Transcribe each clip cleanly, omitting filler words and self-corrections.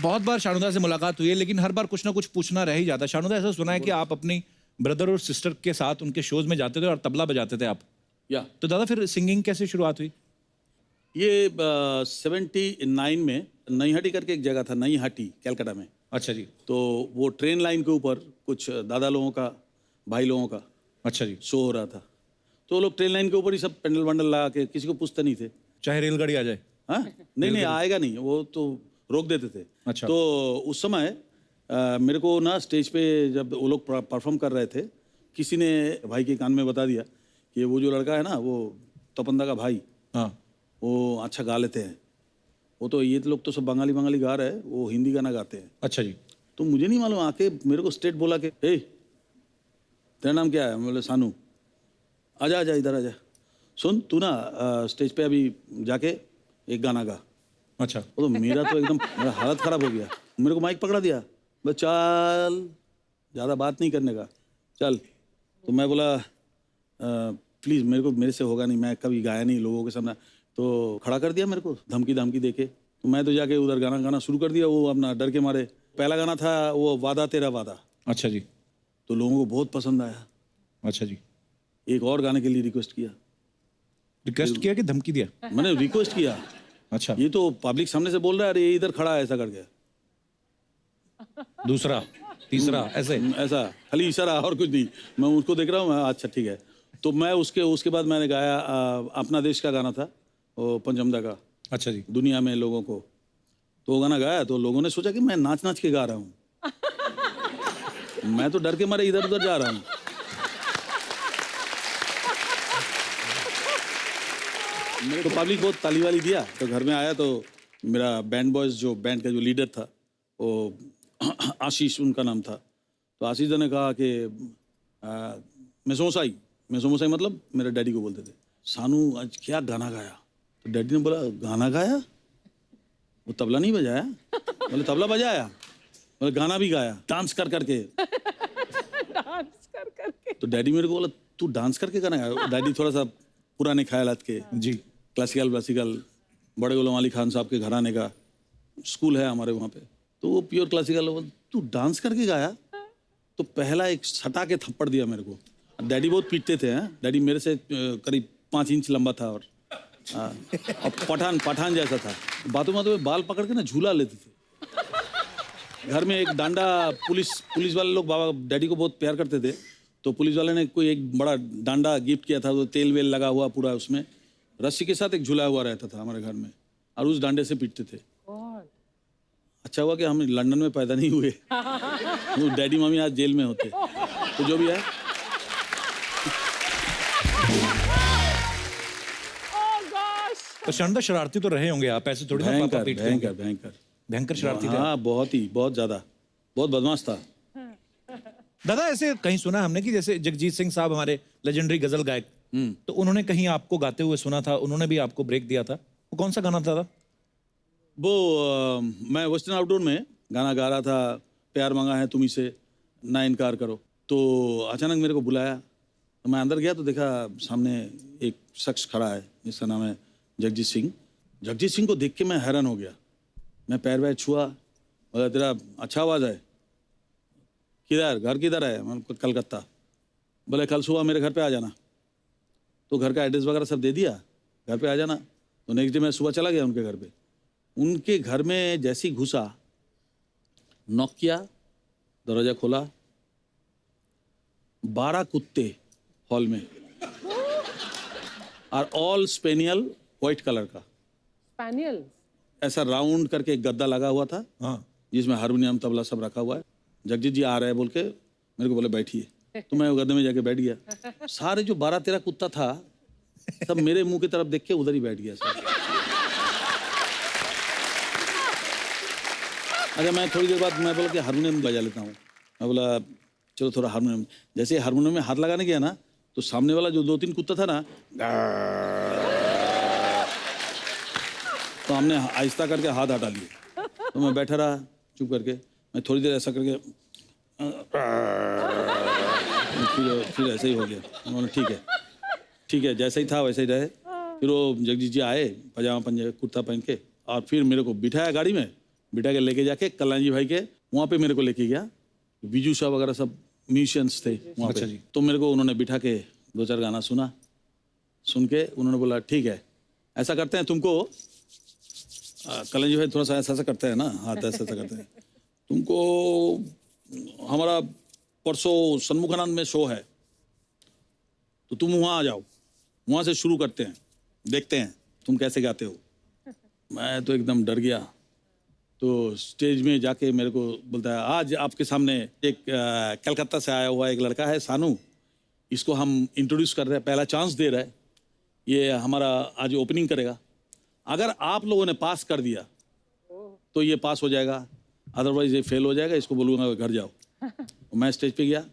बहुत बार शानुदा से मुलाकात हुई है, लेकिन हर बार कुछ ना कुछ पूछना रह ही जाता है। शानुदा, ऐसा सुना है कि आप अपनी ब्रदर और सिस्टर के साथ उनके शोज में जाते थे और तबला बजाते थे आप। या तो दादा फिर सिंगिंग कैसे शुरुआत हुई? ये 79 में नईहाटी करके एक जगह था, नईहाटी कलकत्ता में। अच्छा जी। तो वो ट्रेन लाइन के ऊपर कुछ दादा लोगों का, भाई लोगों का अच्छा जी। शो हो रहा था। तो वो लोग ट्रेन लाइन के ऊपर ही सब पेंडल वंडल लगा के, किसी को पूछते नहीं थे। चाहे रेलगाड़ी आ जाए। हाँ, नहीं आएगा नहीं, वो तो रोक देते थे। अच्छा। तो उस समय मेरे को ना स्टेज पे जब वो लोग परफॉर्म कर रहे थे, किसी ने भाई के कान में बता दिया कि वो जो लड़का है ना, वो तपंदा का भाई, हाँ। वो अच्छा गा लेते हैं। वो तो ये लोग तो सब बंगाली बंगाली गा रहे हैं, वो हिंदी गाना गाते हैं। अच्छा जी। तो मुझे नहीं मालूम, आके मेरे को स्ट्रेट बोला कि ए तेरा नाम क्या है? मैं बोले सानू। आजा आजा इधर आजा, सुन तू ना स्टेज पे अभी जाके एक गाना गा। अच्छा। वो तो मेरा तो एकदम मेरा हालत ख़राब हो गया। मेरे को माइक पकड़ा दिया, बस चल, ज़्यादा बात नहीं करने का, चल। तो मैं बोला प्लीज़ मेरे से होगा नहीं, मैं कभी गाया नहीं लोगों के सामने। तो खड़ा कर दिया मेरे को धमकी धमकी दे के। तो मैं तो जाके उधर गाना गाना शुरू कर दिया, वो अपना डर के मारे। पहला गाना था वो वादा तेरा वादा। अच्छा जी। तो लोगों को बहुत पसंद आया। अच्छा जी। एक और गाने के लिए रिक्वेस्ट किया। रिक्वेस्ट किया कि धमकी दिया? मैंने रिक्वेस्ट किया। अच्छा। ये तो पब्लिक सामने से बोल रहा है, अरे ये इधर खड़ा है ऐसा करके, दूसरा तीसरा ऐसे ऐसा खाली इशारा और कुछ नहीं। मैं उसको देख रहा हूँ, अच्छा ठीक है। तो मैं उसके बाद मैंने गाया अपना देश का गाना था, वो पंचमदा का, अच्छा जी। दुनिया में लोगों को। तो वो गाना गाया तो लोगों ने सोचा कि मैं नाच नाच के गा रहा हूँ। मैं तो डर के मारे इधर उधर जा रहा हूँ। मेरे को पब्लिक बहुत ताली वाली दिया। तो घर में आया तो मेरा बैंड बॉयज जो बैंड का जो लीडर था, वो आशीष उनका नाम था। तो आशीष ने कहा कि मेसोमोसाई मतलब मेरे डैडी को बोलते थे, सानू आज क्या गाना गाया? तो डैडी ने बोला गाना गाया? वो तबला नहीं बजाया? बोले तबला बजाया। बोले गाना भी गाया, डांस कर करके। डांस कर करके। तो डैडी मेरे को बोला तू डांस करके गाना गाया? डैडी थोड़ा सा पुराने ख्यालात के जी। क्लासिकल बड़े गुलाम अली खान साहब के घराने का स्कूल है हमारे वहाँ पे। तो वो प्योर क्लासिकल, तू डांस करके गाया? तो पहला एक सटा के थप्पड़ दिया मेरे को। डैडी बहुत पीटते थे। हैं डैडी मेरे से करीब 5 इंच लंबा था और पठान जैसा था। बातों में बाल पकड़ के ना झूला लेते थे। घर में एक डांडा, पुलिस वाले लोग बाबा डैडी को बहुत प्यार करते थे। तो पुलिस वाले ने कोई एक बड़ा डांडा गिफ्ट किया था, तो तेल वेल लगा हुआ पूरा, उसमें रस्सी के साथ एक झूला हुआ रहता था हमारे घर में, और उस डांडे से पीटते थे। अच्छा हुआ कि हम लंदन में पैदा नहीं हुए। वो डैडी मम्मी आज जेल में होते। तो जो भी है, तो शानदार शरारती तो रहे होंगे आप, ऐसे थोड़ी ना पापा पीटते होंगे। भयंकर शरारती थे। हाँ बहुत ज्यादा, बहुत बदमाश था। दादा ऐसे कहीं सुना हमने कि जैसे जगजीत सिंह साहब हमारे लेजेंडरी गजल गायक, तो उन्होंने कहीं आपको गाते हुए सुना था, उन्होंने भी आपको ब्रेक दिया था। वो कौन सा गाना था दादा? वो मैं वेस्टर्न आउटडोर में गाना गा रहा था, प्यार मांगा है तुम्ही से ना इनकार करो। तो अचानक मेरे को बुलाया, तो मैं अंदर गया तो देखा सामने एक शख्स खड़ा है जिसका नाम है जगजीत सिंह। जगजीत सिंह को देख के मैं हैरान हो गया। मैं पैर वैर छुआ, बोला तेरा अच्छा आवाज़ है, किधर घर किधर है? मैं कलकत्ता। बोले कल सुबह मेरे घर पे आ जाना। तो घर का एड्रेस वगैरह सब दे दिया, घर पे आ जाना। तो नेक्स्ट डे मैं सुबह चला गया उनके घर पे। उनके घर में जैसी घुसा, नॉक किया, दरवाजा खोला, 12 कुत्ते हॉल में, और ऑल स्पेनियल व्हाइट कलर का। स्पेनियल ऐसा राउंड करके एक गद्दा लगा हुआ था, हाँ। जिसमें हारमोनियम तबला सब रखा हुआ है। जगजीत जी आ रहे हैं बोल के मेरे को बोले बैठिए। तो मैं वो गद्दे में जाके बैठ गया। सारे जो 12-13 कुत्ता था सब मेरे मुंह की तरफ देख के उधर ही बैठ गया सब। अच्छा, मैं थोड़ी देर बाद मैं बोला कि हारमोनियम बजा लेता हूँ। मैं बोला चलो थोड़ा हारमोनियम। जैसे हारमोनियम में हाथ लगाने गया ना, तो सामने वाला जो 2-3 कुत्ता था ना, तो हमने आहिस्ता करके हाथ हटा लिए। तो मैं बैठा रहा चुप करके। मैं थोड़ी देर ऐसा करके फिर ऐसे ही हो गया। उन्होंने ठीक है जैसा ही था वैसे ही रहे। फिर वो जगजीत जी आए पजामा पंजे कुर्ता पहन के, और फिर मेरे को बिठाया गाड़ी में, बिठा के लेके जाके कल्याण जी भाई के वहाँ पे मेरे को लेके गया। बीजू शाह वगैरह सब म्यूजिशियंस थे वहाँ अच्छा पे। जी। तो मेरे को उन्होंने बिठा के 2-4 गाना सुना, सुन के उन्होंने बोला ठीक है ऐसा करते हैं तुमको, कल्याण जी भाई थोड़ा सा ऐसा ऐसा करते हैं ना, हाथ ऐसा ऐसा करते हैं, तुमको हमारा परसों सन्मुखानंद में शो है तो तुम वहाँ आ जाओ, वहाँ से शुरू करते हैं, देखते हैं तुम कैसे गाते हो। मैं तो एकदम डर गया। तो स्टेज में जाके मेरे को बोलता है आज आपके सामने एक कलकत्ता से आया हुआ एक लड़का है सानू, इसको हम इंट्रोड्यूस कर रहे हैं, पहला चांस दे रहे हैं, ये हमारा आज ओपनिंग करेगा। अगर आप लोगों ने पास कर दिया तो ये पास हो जाएगा, अदरवाइज ये फेल हो जाएगा, इसको बोलूँगा घर जाओ। मैं स्टेज पे गया,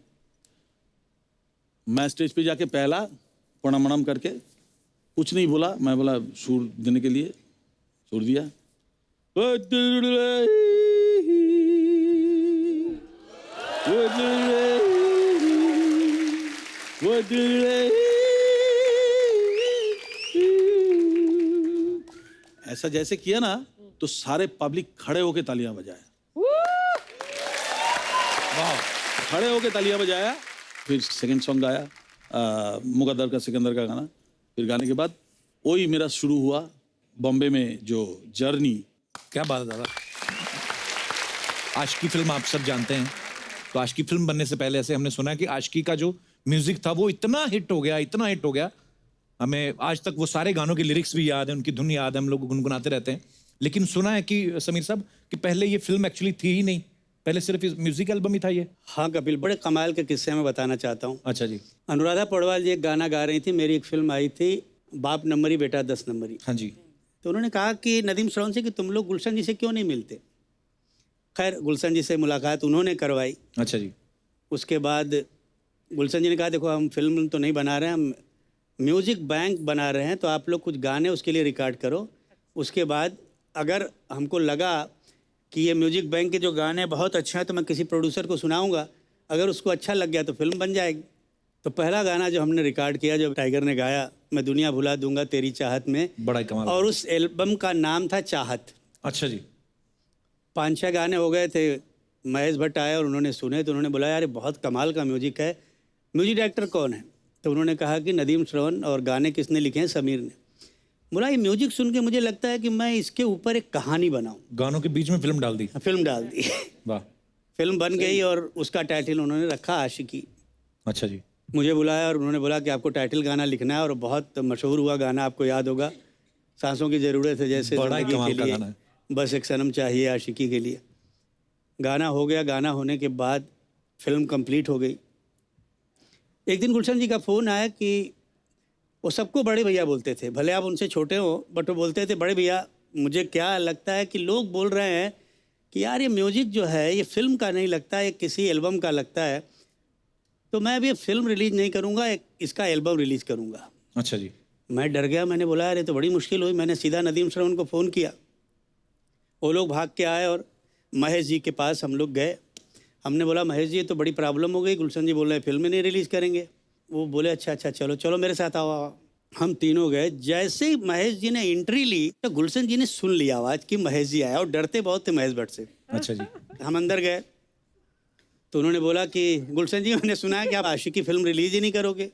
मैं स्टेज पे जाके पहला प्रणाम वणाम करके कुछ नहीं बोला, मैं बोला सुर देने के लिए सुर दिया, ऐसा जैसे किया ना तो सारे पब्लिक खड़े होके तालियां बजाया, खड़े होके तालियां बजाया। फिर सेकंड सॉन्ग गाया मुकद्दर का सिकंदर का गाना। फिर गाने के बाद वही मेरा शुरू हुआ बॉम्बे में जो जर्नी। क्या बात है दादा। आशिकी फिल्म आप सब जानते हैं, तो आशिकी फिल्म बनने से पहले ऐसे हमने सुना कि आशिकी का जो म्यूजिक था वो इतना हिट हो गया, इतना हिट हो गया, हमें आज तक वो सारे गानों के लिरिक्स भी याद है, उनकी धुन याद है, हम लोग गुनगुनाते रहते हैं। लेकिन सुना है कि समीर साहब कि पहले ये फिल्म एक्चुअली थी ही नहीं, पहले सिर्फ म्यूजिक एल्बम ही था ये। हाँ कपिल, बड़े कमाल के किस्से मैं बताना चाहता हूँ। अच्छा जी। अनुराधा पौडवाल जी एक गाना गा रही थी, मेरी एक फिल्म आई थी बाप नंबरी बेटा 10 नंबरी। हाँ जी। तो उन्होंने कहा कि नदीम श्रवण से कि तुम लोग गुलशन जी से क्यों नहीं मिलते। खैर गुलशन जी से मुलाकात उन्होंने करवाई। अच्छा जी। उसके बाद गुलशन जी ने कहा देखो हम फिल्म तो नहीं बना रहे हैं, हम म्यूजिक बैंक बना रहे हैं, तो आप लोग कुछ गाने उसके लिए रिकॉर्ड करो। उसके बाद अगर हमको लगा कि ये म्यूजिक बैंक के जो गाने बहुत अच्छे हैं तो मैं किसी प्रोड्यूसर को सुनाऊंगा, अगर उसको अच्छा लग गया तो फिल्म बन जाएगी। तो पहला गाना जो हमने रिकॉर्ड किया, जो टाइगर ने गाया, मैं दुनिया भुला दूंगा तेरी चाहत में, बड़ा ही कमाल। और उस एल्बम का नाम था चाहत। अच्छा जी। 5-6 गाने हो गए थे, महेश भट्ट आए और उन्होंने सुने तो उन्होंने बोला यार ये बहुत कमाल का म्यूजिक है, म्यूजिक डायरेक्टर कौन है? तो उन्होंने कहा कि नदीम श्रवण, और गाने किसने लिखे हैं? समीर ने। बोला ये म्यूजिक सुन के मुझे लगता है कि मैं इसके ऊपर एक कहानी बनाऊं। गानों के बीच में फिल्म डाल दी। फिल्म डाल दी। वाह। फिल्म बन गई और उसका टाइटल उन्होंने रखा आशिकी। अच्छा जी। मुझे बुलाया और उन्होंने बोला कि आपको टाइटल गाना लिखना है, और बहुत मशहूर हुआ गाना, आपको याद होगा, सांसों की ज़रूरत है जैसे बड़ा ही ज़िंदगी कमाल के का लिए, गाना है। बस एक सनम चाहिए आशिकी के लिए। गाना हो गया, गाना होने के बाद फिल्म कंप्लीट हो गई। एक दिन गुलशन जी का फ़ोन आया कि वो सबको बड़े भैया बोलते थे, भले आप उनसे छोटे हो, बट वो बोलते थे बड़े भैया। मुझे क्या लगता है कि लोग बोल रहे हैं कि यार ये म्यूजिक जो है ये फिल्म का नहीं लगता, ये किसी एल्बम का लगता है, तो मैं अभी फिल्म रिलीज़ नहीं करूँगा, इसका एल्बम रिलीज़ करूँगा। अच्छा जी। मैं डर गया, मैंने बोला यार ये तो बड़ी मुश्किल हुई। मैंने सीधा नदीम श्रवण को फ़ोन किया, वो लोग भाग के आए और महेश जी के पास हम लोग गए। हमने बोला महेश जी ये तो बड़ी प्रॉब्लम हो गई, गुलशन जी बोल रहे हैं फिल्म नहीं रिलीज़ करेंगे। वो बोले अच्छा अच्छा चलो चलो मेरे साथ आओ। हम तीनों गए। जैसे ही महेश जी ने एंट्री ली तो गुलशन जी ने सुन लिया आवाज़ कि महेश जी आया, और डरते बहुत थे महेश भट्ट से। अच्छा जी। हम अंदर गए तो उन्होंने बोला कि गुलशन जी मैंने सुना है कि आप आशिकी फिल्म रिलीज़ ही नहीं करोगे।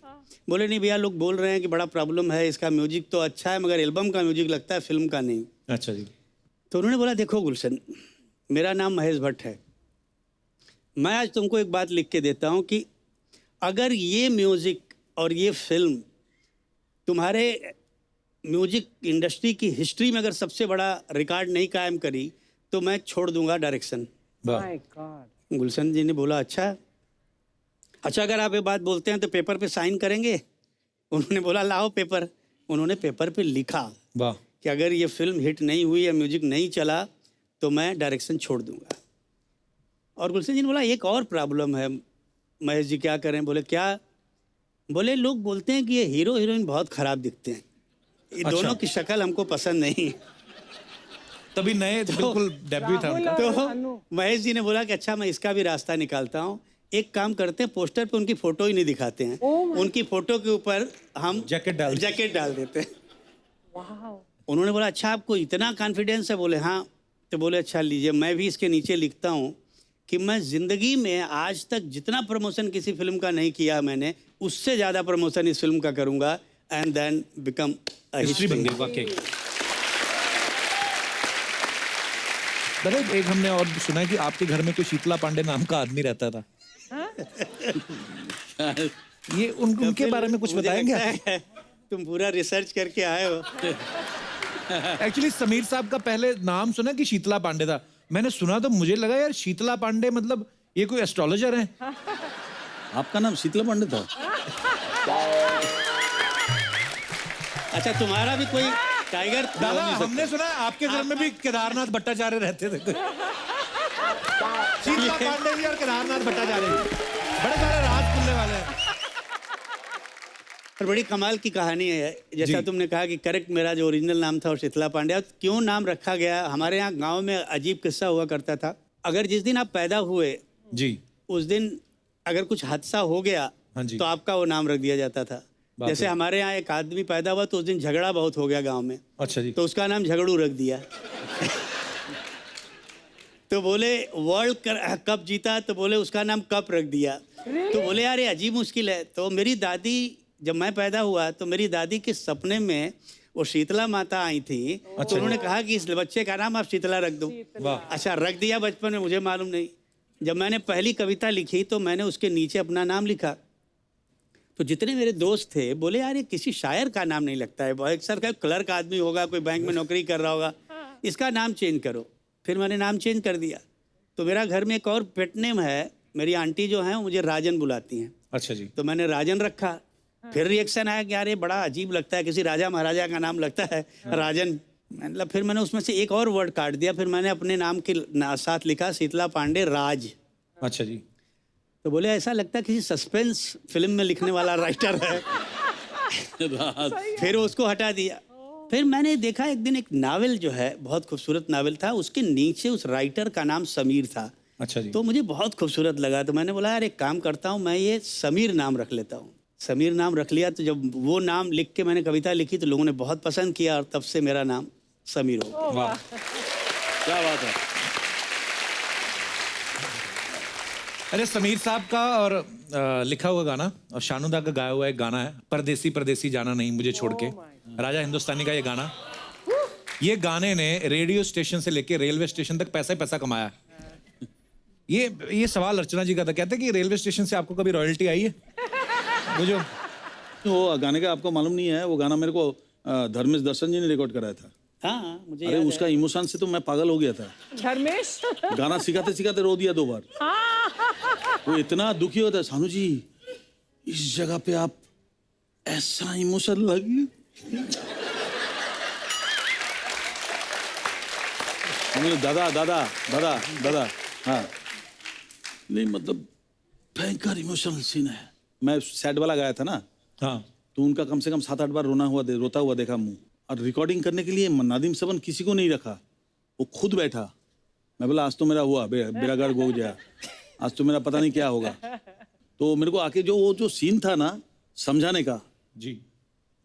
बोले नहीं भैया, लोग बोल रहे हैं कि बड़ा प्रॉब्लम है, इसका म्यूजिक तो अच्छा है मगर एल्बम का म्यूजिक लगता है, फिल्म का नहीं। अच्छा जी। तो उन्होंने बोला देखो गुलशन, मेरा नाम महेश भट्ट है, मैं आज तुमको एक बात लिख के देता हूँ कि अगर ये म्यूज़िक और ये फिल्म तुम्हारे म्यूजिक इंडस्ट्री की हिस्ट्री में अगर सबसे बड़ा रिकॉर्ड नहीं कायम करी तो मैं छोड़ दूंगा डायरेक्शन। वाह। My God. गुलशन जी ने बोला अच्छा अगर आप ये बात बोलते हैं तो पेपर पे साइन करेंगे। उन्होंने बोला लाओ पेपर। उन्होंने पेपर पे लिखा वाह। कि अगर ये फिल्म हिट नहीं हुई या म्यूजिक नहीं चला तो मैं डायरेक्शन छोड़ दूंगा। और गुलशन जी ने बोला एक और प्रॉब्लम है महेश जी, क्या करें? बोले क्या? बोले लोग बोलते हैं कि ये हीरो हीरोइन बहुत खराब दिखते हैं, ये दोनों की शक्ल हमको पसंद नहीं। तभी नए बिल्कुल डेब्यू था उनका। तो महेश जी ने बोला कि अच्छा मैं इसका भी रास्ता निकालता हूँ, एक काम करते हैं पोस्टर पे उनकी फोटो ही नहीं दिखाते हैं, उनकी फोटो के ऊपर हम जैकेट डाल देते हैं। वाओ। उन्होंने बोला अच्छा आपको इतना कॉन्फिडेंस है? बोले हाँ तो बोले अच्छा लीजिए। मैं भी इसके नीचे लिखता हूँ कि मैं ज़िंदगी में आज तक जितना प्रमोशन किसी फिल्म का नहीं किया मैंने, उससे ज़्यादा प्रमोशन इस फिल्म का करूँगा and then become a history बन हिस्ट्री। गई वाकई। दादा एक हमने और सुना है कि आपके घर में कोई शीतला पांडे नाम का आदमी रहता था। ये उनके बारे में कुछ मुझे बताएंगे लगता आप? है तुम पूरा रिसर्च करके आए हो। एक्चुअली समीर साहब का पहले नाम सुना कि शीतला पांडे था। मैंने सुना तो मुझे लगा यार शीतला पांडे मतलब ये कोई एस्ट्रोलॉजर है। आपका नाम शीतला पांडे था? अच्छा तुम्हारा भी कोई टाइगर दादा हमने सुना है आपके घर में भी केदारनाथ भट्टाचार्य रहते थे। शीतला पांडे जी और केदारनाथ भट्टाचार्य जी बड़े सारे राज खुलने वाले हैं। और बड़ी कमाल की कहानी है। जैसा जी। तुमने कहा कि करेक्ट मेरा जो ओरिजिनल नाम था वो शीतला पांड्या। क्यों नाम रखा गया, हमारे यहाँ गांव में अजीब किस्सा हुआ करता था। अगर जिस दिन आप पैदा हुए जी उस दिन अगर कुछ हादसा हो गया हाँ जी। तो आपका वो नाम रख दिया जाता था। बाप जैसे रे। हमारे यहाँ एक आदमी पैदा हुआ तो उस दिन झगड़ा बहुत हो गया गांव में, अच्छा जी। तो उसका नाम झगड़ू रख दिया। तो बोले वर्ल्ड कप जीता तो बोले उसका नाम कप रख दिया। तो बोले यार ये अजीब मुश्किल है। तो मेरी दादी, जब मैं पैदा हुआ तो मेरी दादी के सपने में वो शीतला माता आई थी। तो उन्होंने कहा कि इस बच्चे का नाम आप शीतला रख दो। वाह। अच्छा रख दिया बचपन में, मुझे मालूम नहीं। जब मैंने पहली कविता लिखी तो मैंने उसके नीचे अपना नाम लिखा। तो जितने मेरे दोस्त थे बोले यार ये किसी शायर का नाम नहीं लगता है, बहुत सर का क्लर्क आदमी होगा, कोई बैंक में नौकरी कर रहा होगा, इसका नाम चेंज करो। फिर मैंने नाम चेंज कर दिया। तो मेरा घर में एक और पेट नेम है, मेरी आंटी जो हैं वो मुझे राजन बुलाती हैं। अच्छा जी। तो मैंने राजन रखा। फिर रिएक्शन आया कि यार ये बड़ा अजीब लगता है, किसी राजा महाराजा का नाम लगता है राजन। मतलब फिर मैंने उसमें से एक और वर्ड काट दिया। फिर मैंने अपने नाम के साथ लिखा शीतला पांडे राज। अच्छा जी। तो बोले ऐसा लगता है किसी सस्पेंस फिल्म में लिखने वाला राइटर है। फिर उसको हटा दिया। फिर मैंने देखा एक दिन एक नावल जो है बहुत खूबसूरत नावल था, उसके नीचे उस राइटर का नाम समीर था। अच्छा जी। तो मुझे बहुत खूबसूरत लगा। तो मैंने बोला यार एक काम करता हूँ, मैं ये समीर नाम रख लेता हूँ। समीर नाम रख लिया। तो जब वो नाम लिख के मैंने कविता लिखी तो लोगों ने बहुत पसंद किया और तब से मेरा नाम समीर हो गया। वाह। क्या बात है। अरे समीर साहब का और लिखा हुआ गाना और शानुदा का गाया हुआ एक गाना है, परदेसी परदेसी जाना नहीं मुझे छोड़ के, राजा हिंदुस्तानी का ये गाना। ये गाने ने रेडियो स्टेशन से लेके रेलवे स्टेशन तक पैसा ही पैसा कमाया। ये सवाल अर्चना जी का था, कहते हैं कि रेलवे स्टेशन से आपको कभी रॉयल्टी आई है? वो जो वो गाने का आपको मालूम नहीं है, वो गाना मेरे को धर्मेश दर्शन जी ने रिकॉर्ड कराया था। हाँ मुझे अरे याद है। उसका इमोशन से तो मैं पागल हो गया था। धर्मेश गाना सिखाते सिखाते रो दिया 2 बार। वो इतना दुखी होता है, सानू जी इस जगह पे आप ऐसा इमोशन लगे। दादा दादा दादा दादा हाँ नहीं मतलब भयंकर इमोशनल सीन है। मैं सैड वाला गाया था ना, हाँ तो उनका कम से कम 7-8 बार रोता हुआ देखा मुंह। और रिकॉर्डिंग करने के लिए नादिम सबन किसी को नहीं रखा, वो खुद बैठा। मैं बोला आज तो मेरा हुआ बेरागढ़ गो गया, आज तो मेरा पता नहीं क्या होगा। तो मेरे को आके वो जो सीन था ना समझाने का जी,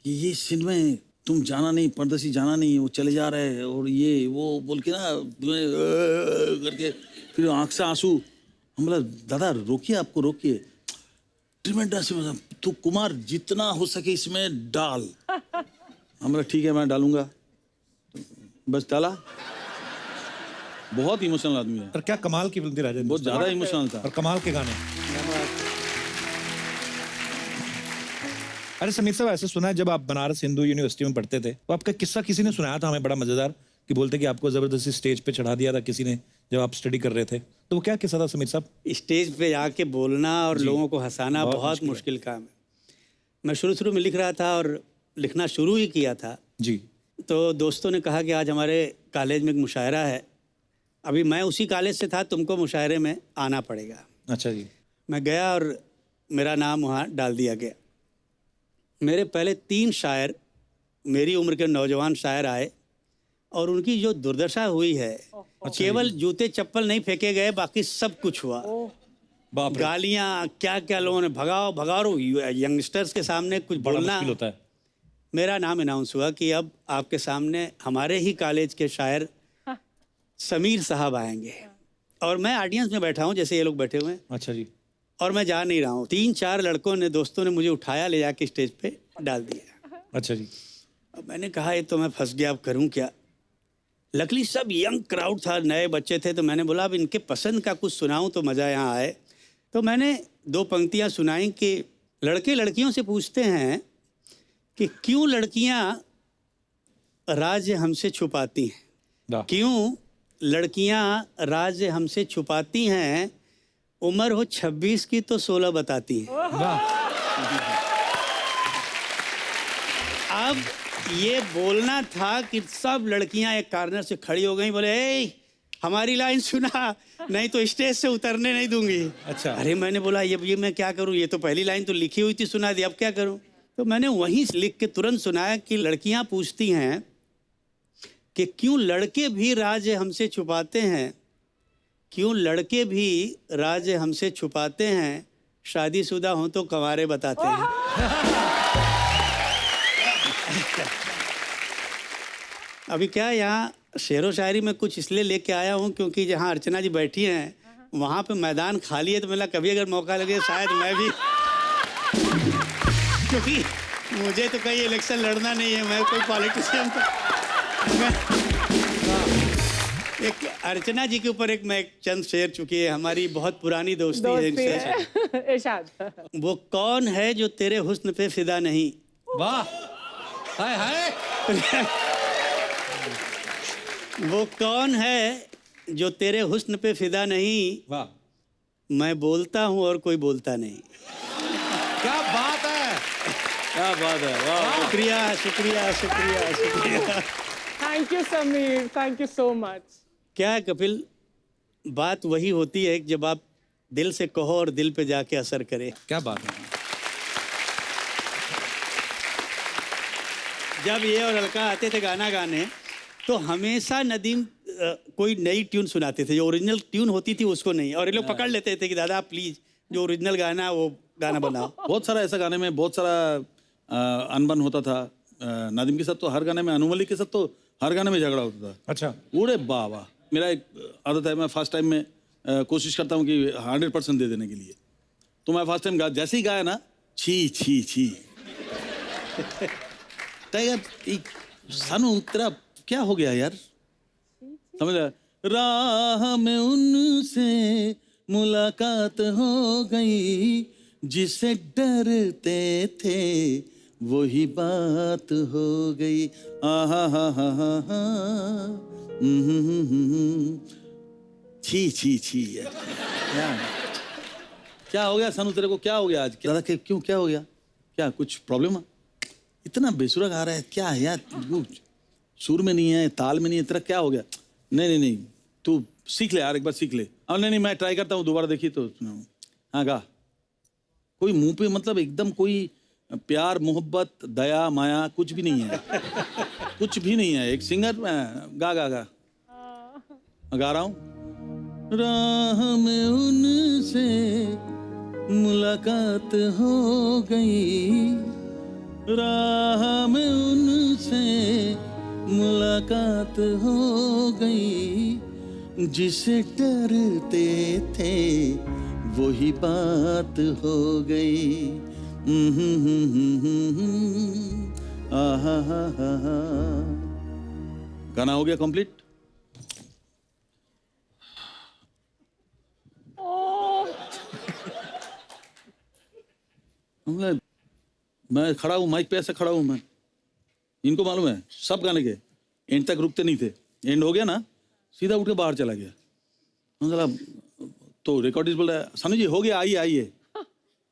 कि ये सीन में तुम जाना नहीं, परदेसी जाना नहीं, वो चले जा रहे हैं और ये वो बोल के ना करके फिर आंख से आंसू। हम बोला दादा रोकिए, आपको रोकिए। ट्रिमेंडस तू कुमार जितना हो सके इसमें डाल। हम बोला ठीक है मैं डालूंगा। तो बस डाला। बहुत इमोशनल आदमी है, और क्या कमाल की फिल्म थी राजा बहुत हिंदुस्तानी। ज्यादा इमोशनल था। और कमाल के गाने। अरे समीर साहब ऐसे सुना है जब आप बनारस हिंदू यूनिवर्सिटी में पढ़ते थे तो आपका किस्सा किसी ने सुनाया था हमें बड़ा मजेदार, कि बोलते कि आपको जबरदस्ती स्टेज पे चढ़ा दिया था किसी ने जब आप स्टडी कर रहे थे। तो वो क्या किस्सा था समीर साहब? स्टेज पे जाके बोलना और लोगों को हंसाना बहुत मुश्किल काम है। मैं शुरू में लिख रहा था और लिखना शुरू ही किया था। जी। तो दोस्तों ने कहा कि आज हमारे कॉलेज में एक मुशायरा है। अभी मैं उसी कॉलेज से था, तुमको मुशायरे में आना पड़ेगा। अच्छा जी। मैं गया और मेरा नाम वहाँ डाल दिया गया। मेरे पहले 3 शायर मेरी उम्र के नौजवान शायर आए और उनकी जो दुर्दशा हुई है, केवल जूते चप्पल नहीं फेंके गए, बाकी सब कुछ हुआ। बाप रे, गालियाँ क्या क्या लोगों ने भगाओ भगाओ, यंगस्टर्स के सामने कुछ बड़ा बोलना। मुश्किल होता है। मेरा नाम अनाउंस हुआ कि अब आपके सामने हमारे ही कॉलेज के शायर समीर साहब आएंगे और मैं ऑडियंस में बैठा हूँ जैसे ये लोग बैठे हुए हैं अच्छा जी। और मैं जा नहीं रहा हूँ। 3-4 लड़कों ने, दोस्तों ने मुझे उठाया, ले जाके स्टेज पे डाल दिया। अच्छा जी। अब मैंने कहा ये तो मैं फंस गया, अब करूँ क्या। लकली सब यंग क्राउड था, नए बच्चे थे, तो मैंने बोला अब इनके पसंद का कुछ सुनाऊं तो मज़ा यहाँ आए। तो मैंने 2 पंक्तियाँ सुनाई कि लड़के लड़कियों से पूछते हैं कि क्यों लड़कियाँ राज हमसे छुपाती हैं, वाह। क्यों लड़कियाँ राज हमसे छुपाती हैं, उम्र हो 26 की तो 16 बताती हैं। वाह। अब ये बोलना था कि सब लड़कियां एक कॉर्नर से खड़ी हो गई, बोले ए हमारी लाइन सुना, नहीं तो स्टेज से उतरने नहीं दूंगी। अच्छा। अरे मैंने बोला ये मैं क्या करूं, ये तो पहली लाइन तो लिखी हुई थी, सुना दी, अब क्या करूं। तो मैंने वहीं लिख के तुरंत सुनाया कि लड़कियां पूछती हैं कि क्यों लड़के भी राज हमसे छुपाते हैं, क्यों लड़के भी राज हमसे छुपाते हैं, शादीशुदा हों तो कंवारे बताते हैं। अभी क्या यहाँ शेरो शायरी में कुछ इसलिए लेके आया हूँ क्योंकि जहाँ अर्चना जी बैठी हैं वहाँ पे मैदान खाली है, तो मेरा कभी अगर मौका लगे शायद मैं भी क्योंकि मुझे तो कहीं इलेक्शन लड़ना नहीं है, मैं कोई पॉलिटिशियन तो मैं एक अर्चना जी के ऊपर मैं एक चंद शेर, चुकी है हमारी बहुत पुरानी दोस्ती है इनसे। इरशाद। वो कौन है जो तेरे हुस्न पे फिदा नहीं। वाह। हाय हाय। वो कौन है जो तेरे हुस्न पे फिदा नहीं, वाह। मैं बोलता हूँ और कोई बोलता नहीं। क्या बात है। क्या बात है, वाह। शुक्रिया शुक्रिया शुक्रिया शुक्रिया। Thank you Sameer, thank you so much. क्या है कपिल, बात वही होती है जब आप दिल से कहो और दिल पे जाके असर करे। क्या बात है। जब ये और अलका आते थे गाना गाने तो हमेशा नदीम कोई नई ट्यून सुनाते थे, जो ओरिजिनल ट्यून होती थी उसको नहीं, और ये लोग पकड़ लेते थे कि दादा प्लीज जो ओरिजिनल गाना है वो गाना बनाओ। बहुत सारा ऐसा गाने में बहुत सारा अनबन होता था। नादिम के साथ तो हर गाने में, अनुमली के साथ तो हर गाने में झगड़ा होता था। अच्छा। उड़े बाबा, मेरा एक आदत है, मैं फर्स्ट टाइम में कोशिश करता हूँ कि 100% दे देने के लिए। तो मैं फर्स्ट टाइम जैसे ही गाया ना, छी छी छी टाइगर सानू तेरा क्या हो गया यार, समझ रहा। राह में उनसे मुलाकात हो गई, जिसे डरते थे वही बात हो गई। आहा हा हा हा हा। छी छी छी यार, क्या हो गया सानू तेरे को, क्या हो गया आज, क्या क्यों, क्या हो गया, क्या कुछ प्रॉब्लम है? इतना बेसुरा गा रहा है, क्या है यार, सुर में नहीं है, ताल में नहीं है, तेरा क्या हो गया? नहीं नहीं नहीं, तू सीख ले यार, एक बार सीख ले। अब नहीं नहीं, मैं ट्राई करता हूँ, दोबारा देखिए तो सुनाऊँ। हाँ गा। कोई मुंह पे मतलब एकदम कोई प्यार मोहब्बत दया माया कुछ भी नहीं है, कुछ भी नहीं है। एक सिंगर गा गा गा गा रहा हूँ। राह में उनसे मुलाकात हो गई, राह में उनसे मुलाकात हो गई, जिसे डरते थे वही बात हो गई। आहा हा हा हा। गाना हो गया कंप्लीट। मैं खड़ा हूँ माइक पे, ऐसे खड़ा हूँ मैं, इनको मालूम है सब गाने के एंड तक रुकते नहीं थे। एंड हो गया ना, सीधा उठ के बाहर चला गया। तो रिकॉर्डिस्ट बोल रहा है सानू जी हो गया, आइए आइए।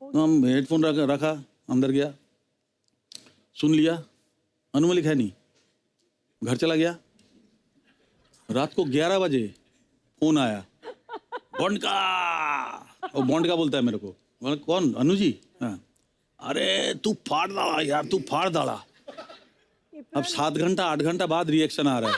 तो हम हेडफोन रखा, अंदर गया, सुन लिया, अनुमलिक है नहीं, घर चला गया। रात को 11 बजे फोन आया, बॉन्ड का। वो बॉन्ड का बोलता है मेरे को, कौन? अनु जी। हाँ। अरे तू फाड़ डाला यार, तू फाड़ डाला। अब 7 घंटा 8 घंटा बाद रिएक्शन आ रहा है।